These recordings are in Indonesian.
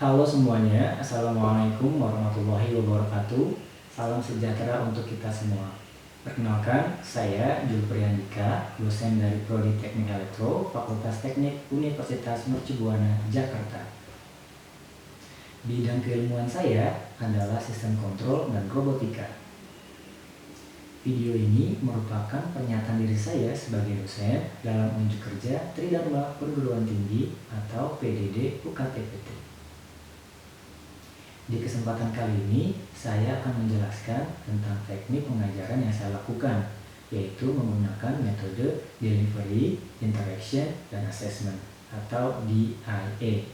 Halo semuanya, Assalamualaikum warahmatullahi wabarakatuh. Salam sejahtera untuk kita semua. Perkenalkan, saya Jul Priandika, dosen dari Prodi Teknik Elektro, Fakultas Teknik Universitas Mercubuana, Jakarta. Bidang keilmuan saya adalah sistem kontrol dan robotika. Video ini merupakan pernyataan diri saya sebagai dosen dalam unjuk kerja Tridharma Perguruan Tinggi atau PDD UKTPT. Di kesempatan kali ini, saya akan menjelaskan tentang teknik pengajaran yang saya lakukan, yaitu menggunakan metode Delivery, Interaction, dan Assessment atau DIA.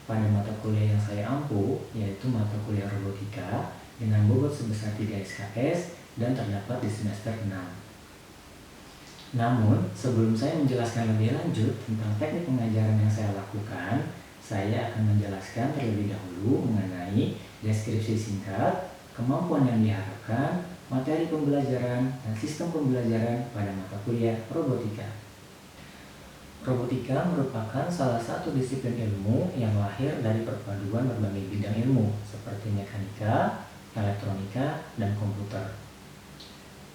Pada mata kuliah yang saya ampu, yaitu mata kuliah robotika, dengan bobot sebesar 3 SKS dan terdapat di semester 6. Namun, sebelum saya menjelaskan lebih lanjut tentang teknik pengajaran yang saya lakukan, saya akan menjelaskan terlebih dahulu mengenai deskripsi singkat, kemampuan yang diharapkan, materi pembelajaran, dan sistem pembelajaran pada mata kuliah robotika. Robotika merupakan salah satu disiplin ilmu yang lahir dari perpaduan berbagai bidang ilmu seperti mekanika, elektronika, dan komputer.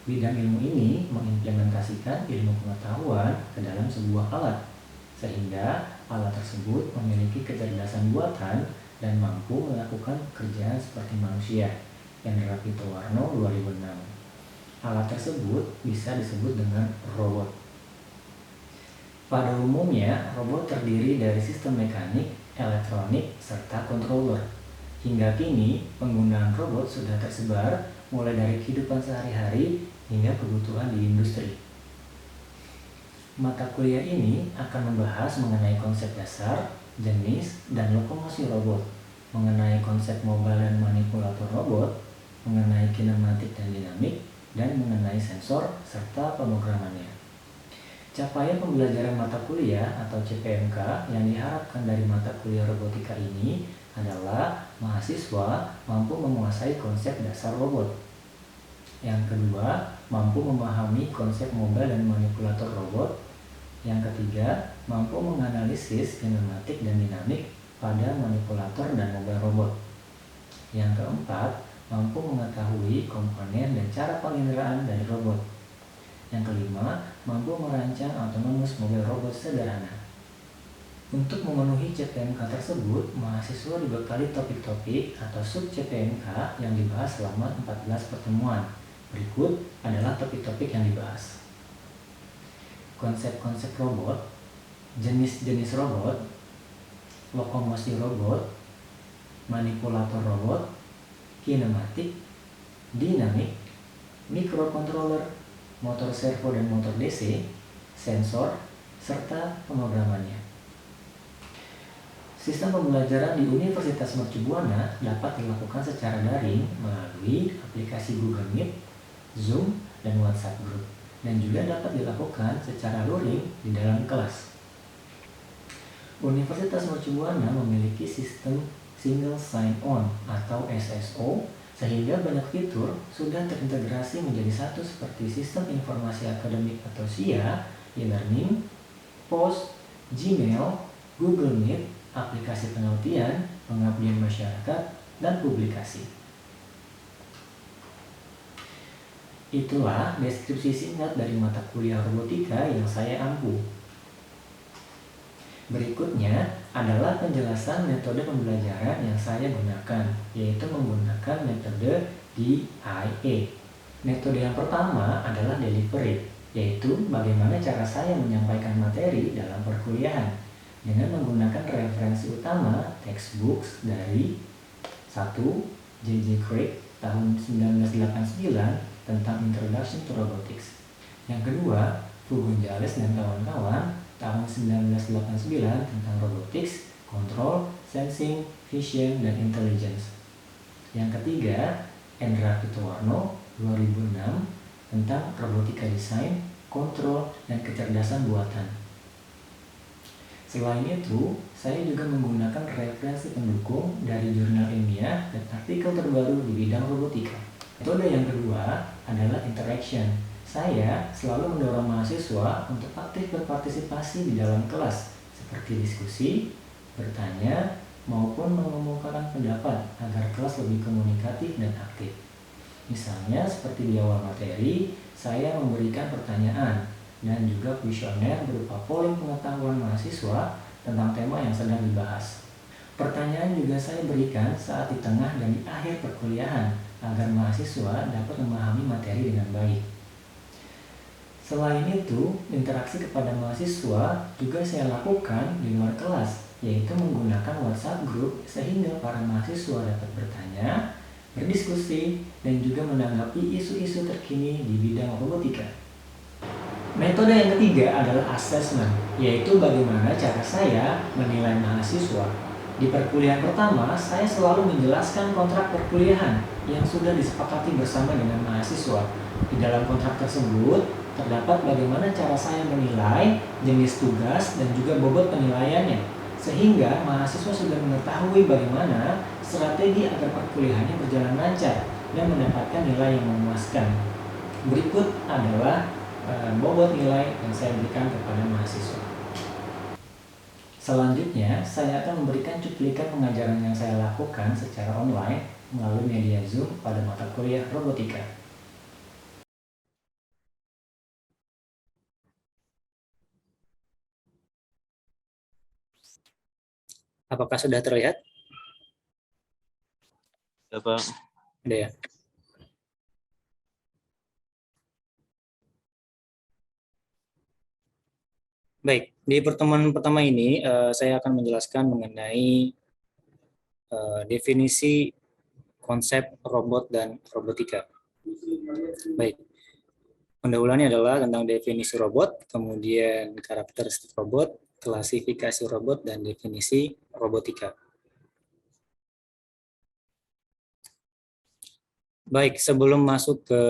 Bidang ilmu ini mengimplementasikan ilmu pengetahuan ke dalam sebuah alat, sehingga alat tersebut memiliki kecerdasan buatan dan mampu melakukan pekerjaan seperti manusia. Endrapito Warno 2006. Alat tersebut bisa disebut dengan robot. Pada umumnya, robot terdiri dari sistem mekanik, elektronik, serta controller. Hingga kini, penggunaan robot sudah tersebar mulai dari kehidupan sehari-hari hingga kebutuhan di industri. Mata kuliah ini akan membahas mengenai konsep dasar, jenis, dan lokomosi robot, mengenai konsep mobile dan manipulator robot, mengenai kinematik dan dinamik, dan mengenai sensor serta pemrogramannya. Capaian pembelajaran mata kuliah atau CPMK yang diharapkan dari mata kuliah robotika ini adalah mahasiswa mampu menguasai konsep dasar robot. Yang kedua, mampu memahami konsep mobile dan manipulator robot. Yang ketiga, mampu menganalisis kinematik dan dinamik pada manipulator dan mobile robot. Yang keempat, mampu mengetahui komponen dan cara penginderaan dari robot. Yang kelima, mampu merancang autonomous mobile robot sederhana. Untuk memenuhi CPMK tersebut, mahasiswa dibekali topik-topik atau sub-CPMK yang dibahas selama 14 pertemuan. Berikut adalah topik-topik yang dibahas. Konsep-konsep robot, jenis-jenis robot, lokomosi robot, manipulator robot, kinematik, dinamik, microcontroller, motor servo dan motor DC, sensor, serta pemrogramannya. Sistem pembelajaran di Universitas Mercubuana dapat dilakukan secara daring melalui aplikasi Google Meet, Zoom, dan WhatsApp Group, dan juga dapat dilakukan secara luring di dalam kelas. Universitas Mercubuana memiliki sistem Single Sign-On atau SSO, sehingga banyak fitur sudah terintegrasi menjadi satu seperti sistem informasi akademik atau SIA, e-learning, POS, Gmail, Google Meet, aplikasi penelitian, pengabdian masyarakat, dan publikasi. Itulah deskripsi singkat dari mata kuliah robotika yang saya ampu. Berikutnya adalah penjelasan metode pembelajaran yang saya gunakan, yaitu menggunakan metode DIA. Metode yang pertama adalah delivery, yaitu bagaimana cara saya menyampaikan materi dalam perkuliahan dengan menggunakan referensi utama textbooks dari 1. J.J. Craig tahun 1989 tentang Introduction to Robotics. Yang kedua, Fu Gonzalez dan kawan-kawan tahun 1989 tentang Robotics, Control, Sensing, Vision, dan Intelligence. Yang ketiga, Endrapito Warno 2006 tentang Robotika Design, Kontrol, dan Kecerdasan Buatan. Selain itu, saya juga menggunakan referensi pendukung dari jurnal ilmiah dan artikel terbaru di bidang robotika. Metode yang kedua adalah interaction. Saya selalu mendorong mahasiswa untuk aktif berpartisipasi di dalam kelas, seperti diskusi, bertanya, maupun mengemukakan pendapat agar kelas lebih komunikatif dan aktif. Misalnya seperti di awal materi, saya memberikan pertanyaan dan juga kuesioner berupa polling pengetahuan mahasiswa tentang tema yang sedang dibahas. Pertanyaan juga saya berikan saat di tengah dan di akhir perkuliahan agar mahasiswa dapat memahami materi dengan baik. Selain itu, interaksi kepada mahasiswa juga saya lakukan di luar kelas, yaitu menggunakan WhatsApp group sehingga para mahasiswa dapat bertanya, berdiskusi, dan juga menanggapi isu-isu terkini di bidang robotika. Metode yang ketiga adalah assessment, yaitu bagaimana cara saya menilai mahasiswa. Di perkuliahan pertama, saya selalu menjelaskan kontrak perkuliahan yang sudah disepakati bersama dengan mahasiswa. Di dalam kontrak tersebut, terdapat bagaimana cara saya menilai, jenis tugas, dan juga bobot penilaiannya. Sehingga mahasiswa sudah mengetahui bagaimana strategi agar perkuliahannya berjalan lancar dan mendapatkan nilai yang memuaskan. Berikut adalah bobot nilai yang saya berikan kepada mahasiswa. Selanjutnya, saya akan memberikan cuplikan pengajaran yang saya lakukan secara online melalui media Zoom pada mata kuliah robotika. Apakah sudah terlihat? Ya, Pak. Ada ya? Baik, di pertemuan pertama ini saya akan menjelaskan mengenai definisi konsep robot dan robotika. Baik, pendahuluannya adalah tentang definisi robot, kemudian karakteristik robot, klasifikasi robot, dan definisi robotika. Baik, sebelum masuk ke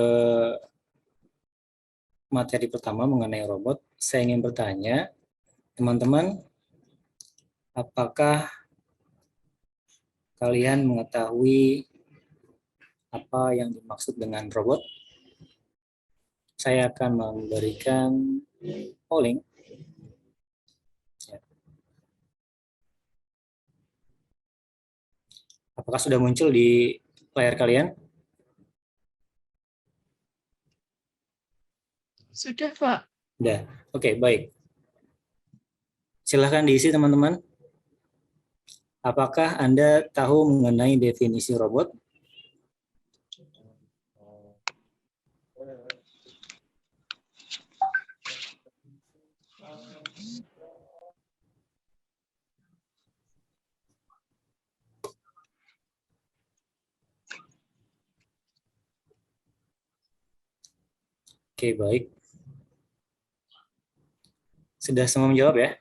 materi pertama mengenai robot, saya ingin bertanya, teman-teman, apakah kalian mengetahui apa yang dimaksud dengan robot? Saya akan memberikan polling. Apakah sudah muncul di layar kalian? Sudah, Pak. Sudah. Oke, baik. Silahkan diisi, teman-teman. Apakah Anda tahu mengenai definisi robot? Oke, baik. Sudah semua menjawab ya?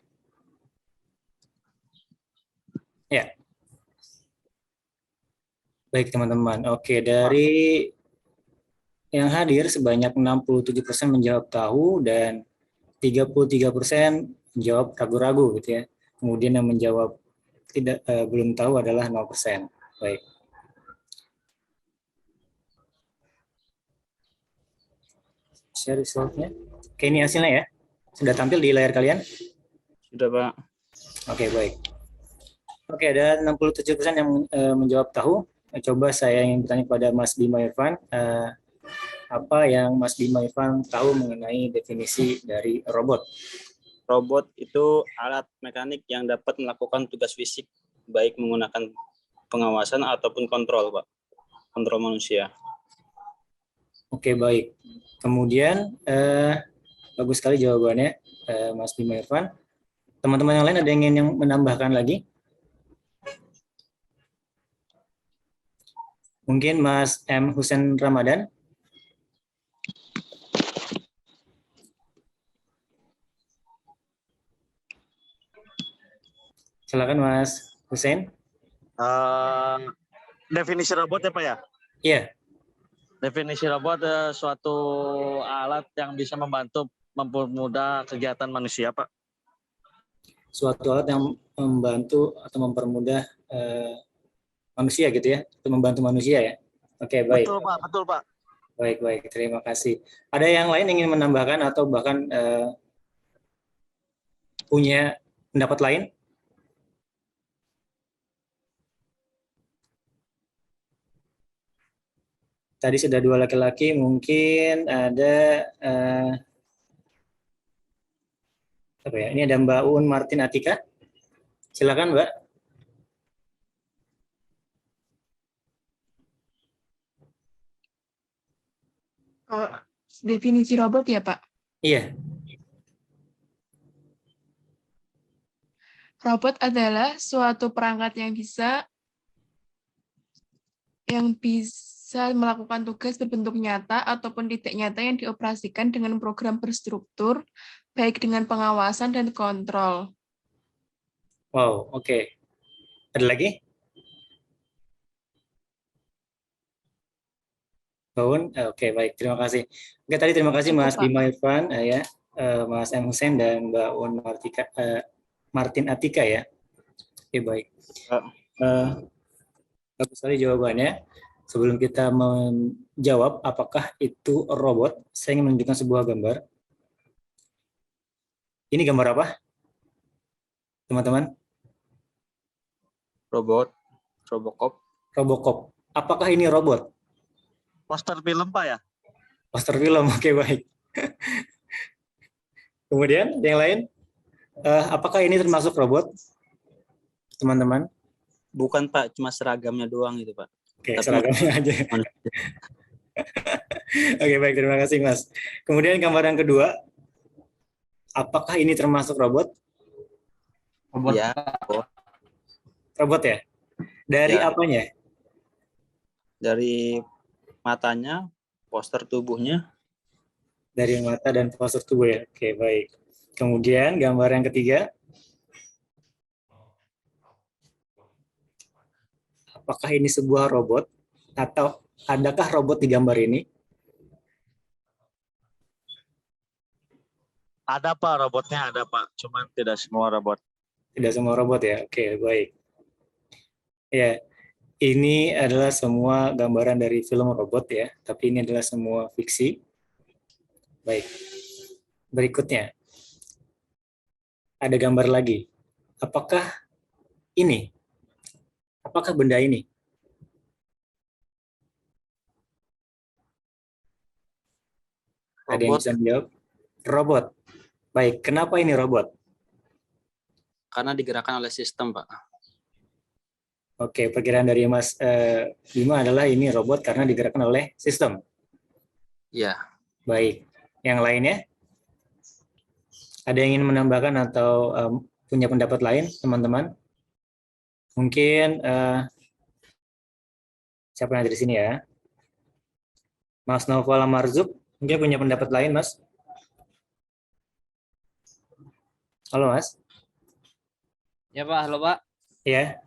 Ya. Baik, teman-teman. Oke, dari yang hadir sebanyak 67% menjawab tahu dan 33% menjawab ragu-ragu gitu ya. Kemudian yang menjawab tidak belum tahu adalah 0%. Baik. Share resultnya. Oke, ini hasilnya ya. Sudah tampil di layar kalian? Sudah, Pak. Oke, baik. Oke, ada 67% yang menjawab tahu. Coba saya ingin bertanya kepada Mas Bima Irfan, apa yang Mas Bima Irfan tahu mengenai definisi dari robot? Robot itu alat mekanik yang dapat melakukan tugas fisik, baik menggunakan pengawasan ataupun kontrol, Pak. Kontrol manusia. Oke, baik. Kemudian, bagus sekali jawabannya, Mas Bima Irfan. Teman-teman yang lain ada yang ingin menambahkan lagi? Mungkin Mas M. Husen Ramadan? Silakan Mas Husen. Definisi robot ya Pak ya? Iya. Definisi robot suatu alat yang bisa mempermudah kegiatan manusia Pak. Suatu alat yang membantu atau mempermudah manusia gitu ya, untuk membantu manusia ya. Oke, baik. Betul Pak, betul Pak. Baik, terima kasih. Ada yang lain ingin menambahkan atau bahkan punya pendapat lain? Tadi sudah 2 laki-laki, mungkin ada apa ya? Ini ada Mbak Uun Martin Atika. Silakan, Mbak. Oh, definisi robot ya, Pak? Iya. Robot adalah suatu perangkat yang bisa melakukan tugas berbentuk nyata ataupun tidak nyata yang dioperasikan dengan program berstruktur, baik dengan pengawasan dan kontrol. Wow, oke. Ada lagi? Baun, oke, baik, terima kasih. Oke, tadi terima kasih Cukup, Mas Pak. Bima Irfan, Mas M. Hussein dan Mbak Un Martin Atika ya. Oke, baik. Bagus sekali jawabannya. Sebelum kita menjawab apakah itu robot, saya ingin menunjukkan sebuah gambar. Ini gambar apa, teman-teman? Robocop. Robocop. Apakah ini robot? Poster film Pak ya? Poster film, oke, baik. Kemudian yang lain, apakah ini termasuk robot, teman-teman? Bukan Pak, cuma seragamnya doang itu Pak. Oke, Tapi seragamnya aja. Oke, baik, terima kasih Mas. Kemudian gambar yang kedua, apakah ini termasuk robot? Robot. Ya. Robot ya? Dari Ya. apanya? Dari matanya, poster tubuhnya. Dari mata dan postur tubuh ya. Oke, baik. Kemudian gambar yang ketiga, apakah ini sebuah robot atau adakah robot di gambar ini? Ada Pak, robotnya ada Pak, cuman tidak semua robot. Tidak semua robot ya. Oke, baik. Ya, ini adalah semua gambaran dari film robot ya, tapi ini adalah semua fiksi. Baik. Berikutnya, ada gambar lagi. Apakah ini? Apakah benda ini? Ada yang Robot. bisa menjawab? Robot. Baik, kenapa ini robot? Karena digerakkan oleh sistem Pak. Oke, perkiraan dari Mas Bima adalah ini robot karena digerakkan oleh sistem. Ya. Baik. Yang lainnya? Ada yang ingin menambahkan atau punya pendapat lain, teman-teman? Mungkin siapa yang ada di sini ya? Mas Noval Marzuk, mungkin punya pendapat lain, Mas? Halo, Mas. Ya Pak, halo Pak. Ya.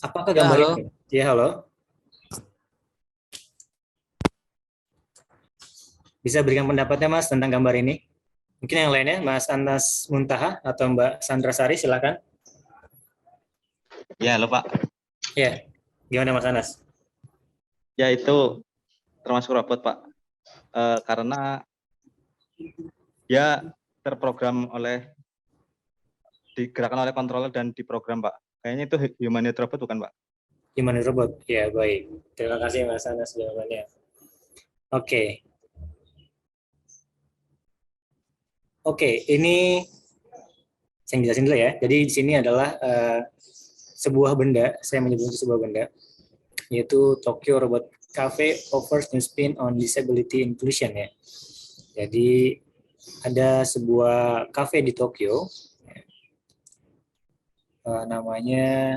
Apakah Ya, gambar halo. ini? Ya, halo. Bisa berikan pendapatnya, Mas, tentang gambar ini? Mungkin yang lainnya, Mas Anas Muntaha atau Mbak Sandra Sari, silakan. Ya, halo Pak. Ya, gimana Mas Anas? Ya, itu termasuk robot Pak. Karena dia terprogram digerakkan oleh controller dan diprogram Pak. Kayaknya itu humanoid robot bukan Pak? Humanoid robot, ya baik. Terima kasih Mas Anas jawabannya. Oke. Oke, ini saya jelasin dulu ya. Jadi di sini adalah sebuah benda, saya menyebutnya sebuah benda, yaitu Tokyo Robot Cafe offers new spin on disability inclusion ya. Jadi ada sebuah cafe di Tokyo, namanya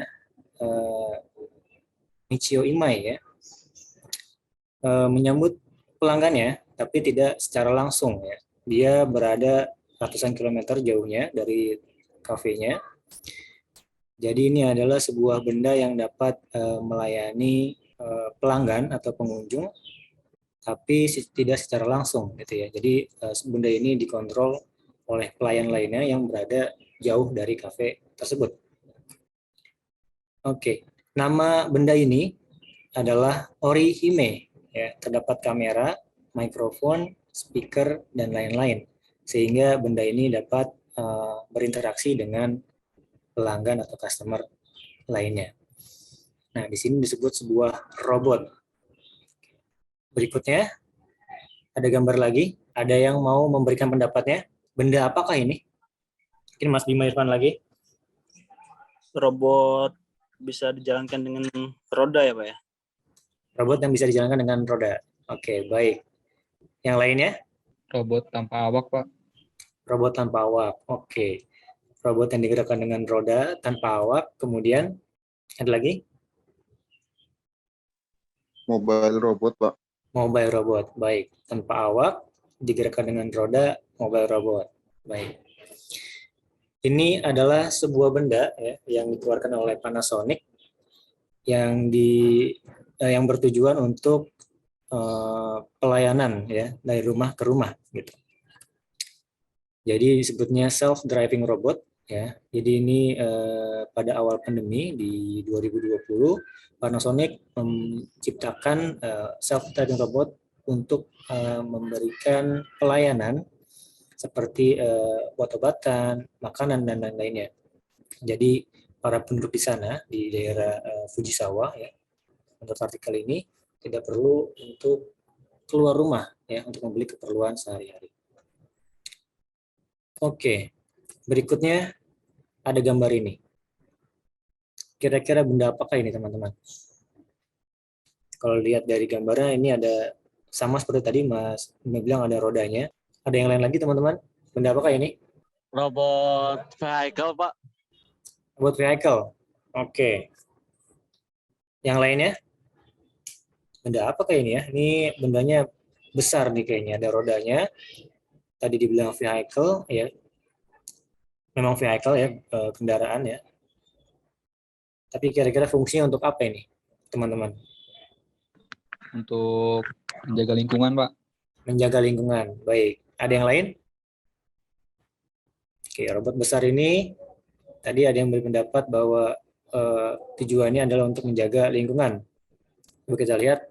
Michio Imai ya, menyambut pelanggannya, tapi tidak secara langsung ya. Dia berada ratusan kilometer jauhnya dari kafenya. Jadi ini adalah sebuah benda yang dapat melayani pelanggan atau pengunjung, tapi tidak secara langsung gitu ya. Jadi benda ini dikontrol oleh pelayan lainnya yang berada jauh dari kafe tersebut. Oke, nama benda ini adalah Orihime ya. Terdapat kamera, mikrofon, speaker dan lain-lain, sehingga benda ini dapat berinteraksi dengan pelanggan atau customer lainnya. Nah, di sini disebut sebuah robot. Berikutnya, ada gambar lagi. Ada yang mau memberikan pendapatnya? Benda apakah ini? Mungkin Mas Bima Irfan lagi. Robot bisa dijalankan dengan roda ya Pak ya? Robot yang bisa dijalankan dengan roda. Oke, baik. Yang lainnya? Robot tanpa awak, Pak. Robot tanpa awak. Oke. Robot yang digerakkan dengan roda tanpa awak. Kemudian, ada lagi? Mobile robot, Pak. Mobile robot. Baik. Tanpa awak, digerakkan dengan roda, mobile robot. Baik. Ini adalah sebuah benda ya, yang dikeluarkan oleh Panasonic yang bertujuan untuk pelayanan ya dari rumah ke rumah gitu. Jadi disebutnya self-driving robot ya. Jadi ini pada awal pandemi di 2020 Panasonic menciptakan self-driving robot untuk memberikan pelayanan seperti obat-obatan, makanan dan lain-lainnya. Jadi para penduduk di sana di daerah Fujisawa ya, menurut artikel ini tidak perlu untuk keluar rumah ya untuk membeli keperluan sehari-hari. Oke, berikutnya ada gambar ini. Kira-kira benda apakah ini teman-teman? Kalau lihat dari gambarnya ini ada sama seperti tadi Mas bilang ada rodanya. Ada yang lain lagi teman-teman? Benda apakah ini? Robot vehicle, Pak. Robot vehicle. Oke. Yang lainnya? Benda apakah ini ya? Ini bendanya besar nih kayaknya. Ada rodanya. Tadi dibilang vehicle ya. Memang vehicle ya, kendaraan ya. Tapi kira-kira fungsinya untuk apa ini, teman-teman? Untuk menjaga lingkungan, Pak. Menjaga lingkungan. Baik. Ada yang lain? Oke, robot besar ini tadi ada yang berpendapat bahwa tujuannya adalah untuk menjaga lingkungan. Coba kita lihat.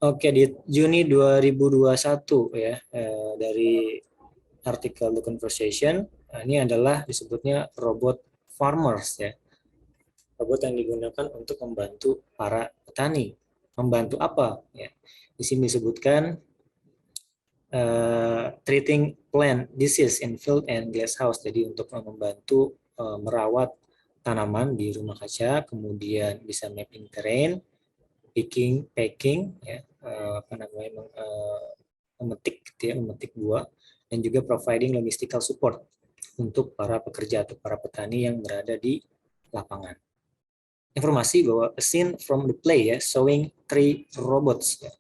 Oke, di Juni 2021 ya dari artikel The Conversation, ini adalah disebutnya robot farmers ya. Robot yang digunakan untuk membantu para petani. Membantu apa? Ya. Di sini disebutkan treating plant disease in field and glasshouse. Jadi untuk membantu merawat tanaman di rumah kaca, kemudian bisa mapping terrain, packing, ya, memetik buah, dan juga providing logistical support untuk para pekerja atau para petani yang berada di lapangan. Informasi bahwa a scene from the play ya, showing 3 robots. Ya.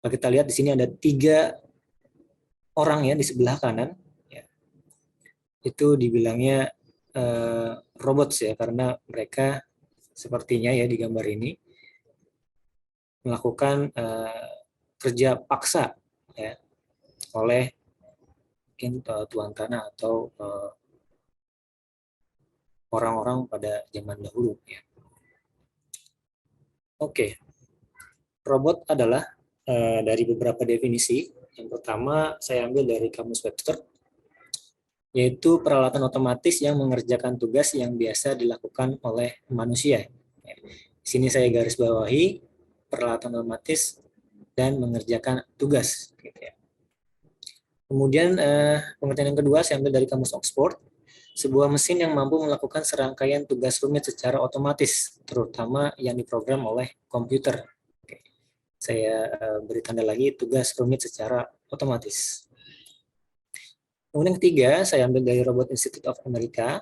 Kalau kita lihat di sini ada 3 orang ya di sebelah kanan. Ya. Itu dibilangnya robots ya, karena mereka sepertinya ya di gambar ini melakukan kerja paksa ya oleh mungkin tuan tanah atau orang-orang pada zaman dahulu ya. Oke, robot adalah dari beberapa definisi. Yang pertama saya ambil dari Kamus Webster, yaitu peralatan otomatis yang mengerjakan tugas yang biasa dilakukan oleh manusia. Di sini saya garis bawahi peralatan otomatis dan mengerjakan tugas. Kemudian pengertian yang kedua saya ambil dari Kamus Oxford, sebuah mesin yang mampu melakukan serangkaian tugas rumit secara otomatis, terutama yang diprogram oleh komputer. Saya beri tanda lagi tugas rumit secara otomatis. Kemudian yang ketiga, saya ambil dari Robot Institute of America.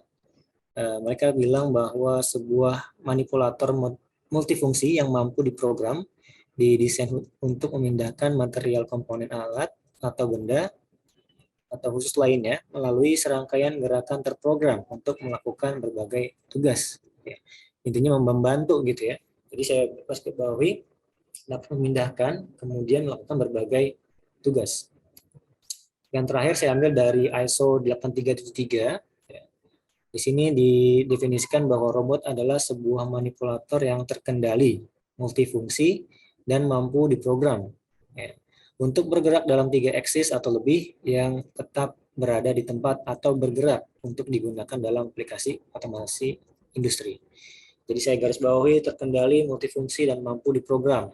Mereka bilang bahwa sebuah manipulator multifungsi yang mampu diprogram, didesain untuk memindahkan material komponen alat atau benda atau khusus lainnya melalui serangkaian gerakan terprogram untuk melakukan berbagai tugas. Intinya membantu gitu ya. Jadi saya bawahi dapat memindahkan, kemudian melakukan berbagai tugas. Yang terakhir saya ambil dari ISO 8373. Di sini didefinisikan bahwa robot adalah sebuah manipulator yang terkendali, multifungsi, dan mampu diprogram untuk bergerak dalam 3 aksis atau lebih yang tetap berada di tempat atau bergerak untuk digunakan dalam aplikasi otomasi industri. Jadi saya garis bawahi terkendali, multifungsi, dan mampu diprogram.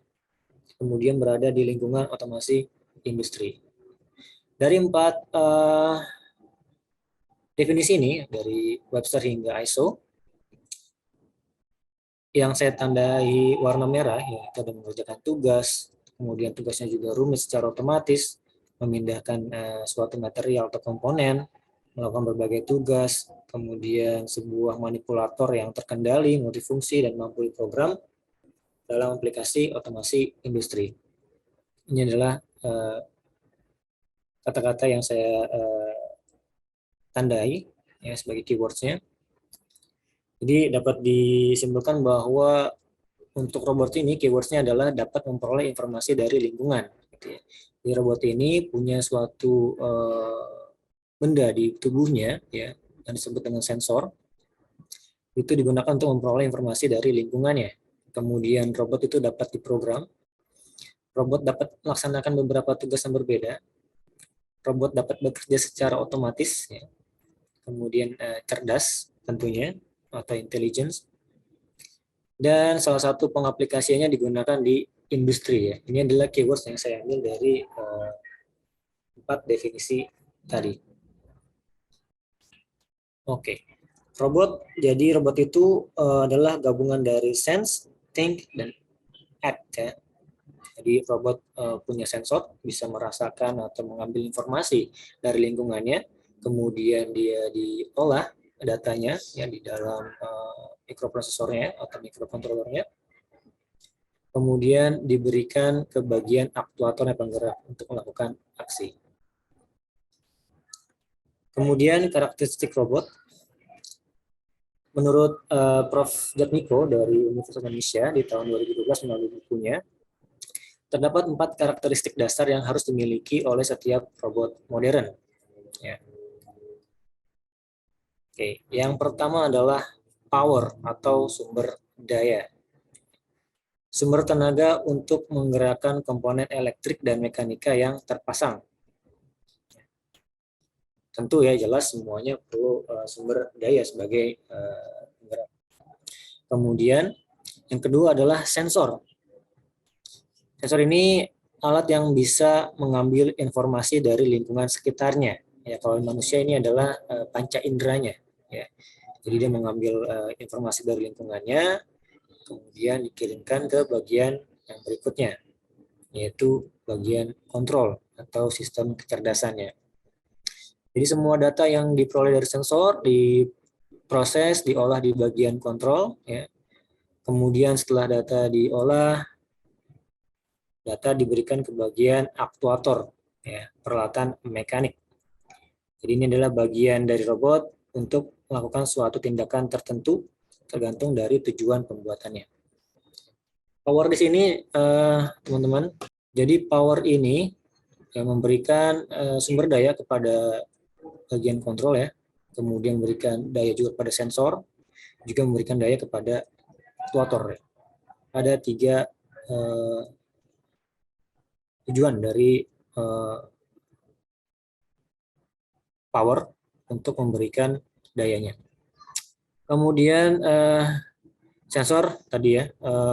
kemudian berada di lingkungan otomasi industri. Dari 4 definisi ini, dari Webster hingga ISO, yang saya tandai warna merah, yaitu ada mengerjakan tugas, kemudian tugasnya juga rumit secara otomatis, memindahkan suatu material atau komponen, melakukan berbagai tugas, kemudian sebuah manipulator yang terkendali, multifungsi, dan mampu diprogram dalam aplikasi otomasi industri. Ini adalah kata-kata yang saya tandai ya sebagai keywords-nya. Jadi dapat disimpulkan bahwa untuk robot ini keywords-nya adalah dapat memperoleh informasi dari lingkungan. Gitu ya. Jadi robot ini punya suatu benda di tubuhnya ya yang disebut dengan sensor. Itu digunakan untuk memperoleh informasi dari lingkungannya. Kemudian robot itu dapat diprogram. Robot dapat melaksanakan beberapa tugas yang berbeda. Robot dapat bekerja secara otomatis ya. Kemudian cerdas tentunya atau intelligence. Dan salah satu pengaplikasiannya digunakan di industri ya. Ini adalah keywords yang saya ambil dari 4 definisi tadi. Oke. Robot, jadi robot itu adalah gabungan dari sense, think, dan act ya. Jadi robot punya sensor, bisa merasakan atau mengambil informasi dari lingkungannya, kemudian dia diolah datanya ya di dalam mikroprosesornya atau mikrokontrolernya, kemudian diberikan ke bagian aktuator yang penggerak untuk melakukan aksi. Kemudian karakteristik robot, menurut Prof. Jatmiko dari Universitas Indonesia di tahun 2012 melalui bukunya, terdapat 4 karakteristik dasar yang harus dimiliki oleh setiap robot modern. Ya. Oke, yang pertama adalah power atau sumber daya. Sumber tenaga untuk menggerakkan komponen elektrik dan mekanika yang terpasang. Tentu ya jelas semuanya perlu sumber daya sebagai penggerak. Kemudian yang kedua adalah sensor. Sensor ini alat yang bisa mengambil informasi dari lingkungan sekitarnya. Ya, kalau manusia ini adalah panca inderanya. Ya. Jadi dia mengambil informasi dari lingkungannya, kemudian dikirimkan ke bagian yang berikutnya, yaitu bagian kontrol atau sistem kecerdasannya. Jadi semua data yang diperoleh dari sensor diproses, diolah di bagian kontrol. Ya. Kemudian setelah data diolah, data diberikan ke bagian aktuator, ya, peralatan mekanik. Jadi ini adalah bagian dari robot untuk melakukan suatu tindakan tertentu tergantung dari tujuan pembuatannya. Power di sini, teman-teman. Jadi power ini yang memberikan sumber daya kepada bagian kontrol ya, kemudian memberikan daya juga kepada sensor, juga memberikan daya kepada aktuator. Ya. Ada 3 tujuan dari power untuk memberikan dayanya. Kemudian sensor tadi ya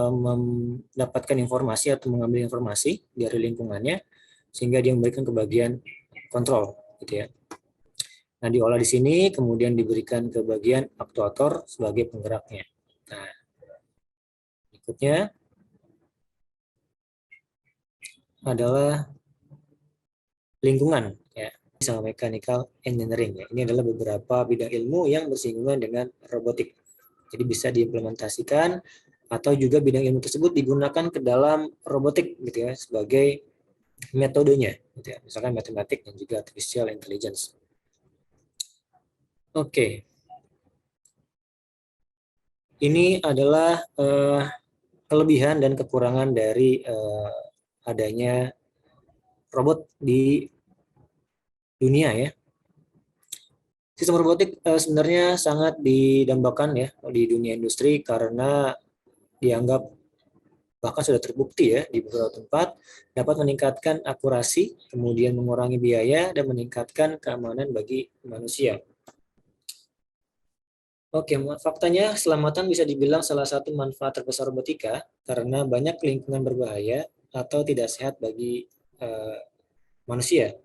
mendapatkan informasi atau mengambil informasi dari lingkungannya sehingga dia memberikan ke bagian kontrol gitu ya. Nah, diolah di sini kemudian diberikan ke bagian aktuator sebagai penggeraknya. Nah, berikutnya adalah lingkungan ya, sama mechanical engineering ya. Ini adalah beberapa bidang ilmu yang bersinggungan dengan robotik. Jadi bisa diimplementasikan atau juga bidang ilmu tersebut digunakan ke dalam robotik gitu ya sebagai metodenya gitu ya. Misalkan matematik dan juga artificial intelligence. Oke. Ini adalah kelebihan dan kekurangan dari adanya robot di dunia ya. Sistem robotik sebenarnya sangat didambakan ya di dunia industri karena dianggap bahkan sudah terbukti ya di beberapa tempat dapat meningkatkan akurasi, kemudian mengurangi biaya dan meningkatkan keamanan bagi manusia. Oke, faktanya keselamatan bisa dibilang salah satu manfaat terbesar robotika karena banyak lingkungan berbahaya atau tidak sehat bagi manusia.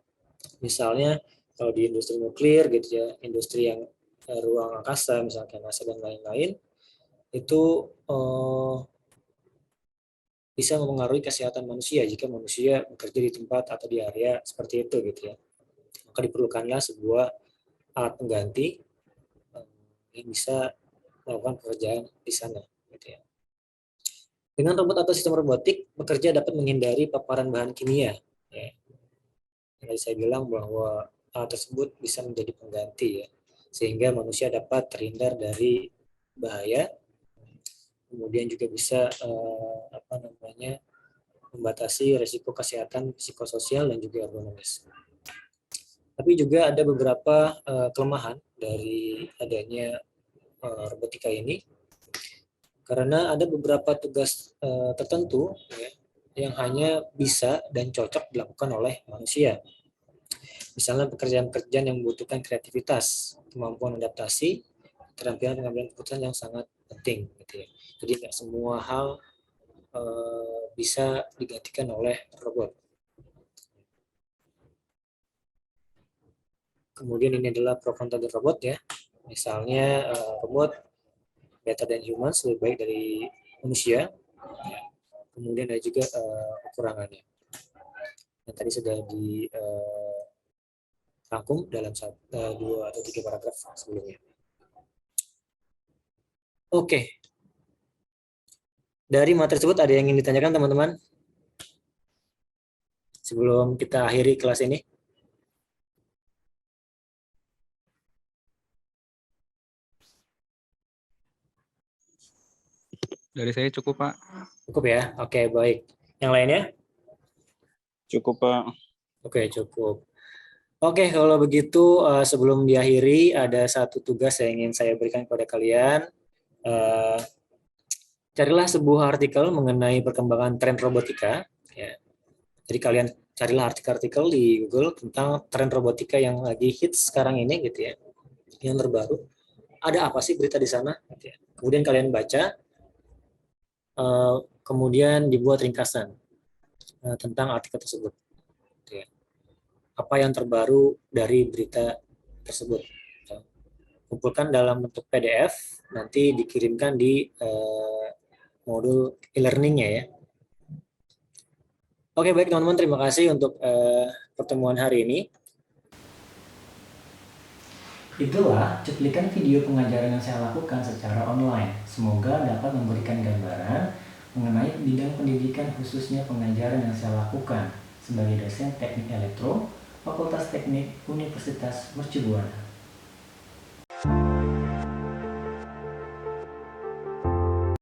Misalnya kalau di industri nuklir gitu ya, industri yang ruang angkasa misalkan NASA dan lain-lain, itu bisa mempengaruhi kesehatan manusia jika manusia bekerja di tempat atau di area seperti itu gitu ya. Maka diperlukanlah sebuah alat pengganti yang bisa melakukan pekerjaan di sana gitu ya. Dengan robot atau sistem robotik, bekerja dapat menghindari paparan bahan kimia ya. Tadi saya bilang bahwa alat tersebut bisa menjadi pengganti ya, sehingga manusia dapat terhindar dari bahaya. Kemudian juga bisa membatasi risiko kesehatan psikososial dan juga ergonomis. Tapi juga ada beberapa kelemahan dari adanya robotika ini, karena ada beberapa tugas tertentu ya, yang hanya bisa dan cocok dilakukan oleh manusia. Misalnya pekerjaan-pekerjaan yang membutuhkan kreativitas, kemampuan adaptasi, keterampilan pengambilan keputusan yang sangat penting gitu ya. Jadi nggak semua hal bisa digantikan oleh robot. Kemudian ini adalah pro kontra dari robot ya. Misalnya robot better than humans, lebih baik dari manusia. Ya. Kemudian ada juga kekurangannya. Yang tadi sudah dirangkum dalam 2 atau 3 paragraf sebelumnya. Oke. Dari materi tersebut ada yang ingin ditanyakan teman-teman? Sebelum kita akhiri kelas ini. Dari saya cukup, Pak. Cukup ya? Oke, baik. Yang lainnya? Cukup, Pak. Oke, cukup. Oke, kalau begitu sebelum diakhiri ada satu tugas yang ingin saya berikan kepada kalian. Carilah sebuah artikel mengenai perkembangan tren robotika. Ya. Jadi kalian carilah artikel-artikel di Google tentang tren robotika yang lagi hits sekarang ini gitu ya, yang terbaru. Ada apa sih berita di sana? Gitu ya. Kemudian kalian baca, kemudian dibuat ringkasan tentang artikel tersebut. Gitu ya. Apa yang terbaru dari berita tersebut? Kumpulkan dalam bentuk PDF, nanti dikirimkan di modul e-learning-nya ya. Oke, baik teman-teman, terima kasih untuk pertemuan hari ini. Itulah cuplikan video pengajaran yang saya lakukan secara online. Semoga dapat memberikan gambaran mengenai bidang pendidikan khususnya pengajaran yang saya lakukan sebagai dosen teknik elektro, Fakultas Teknik Universitas Mercubuana.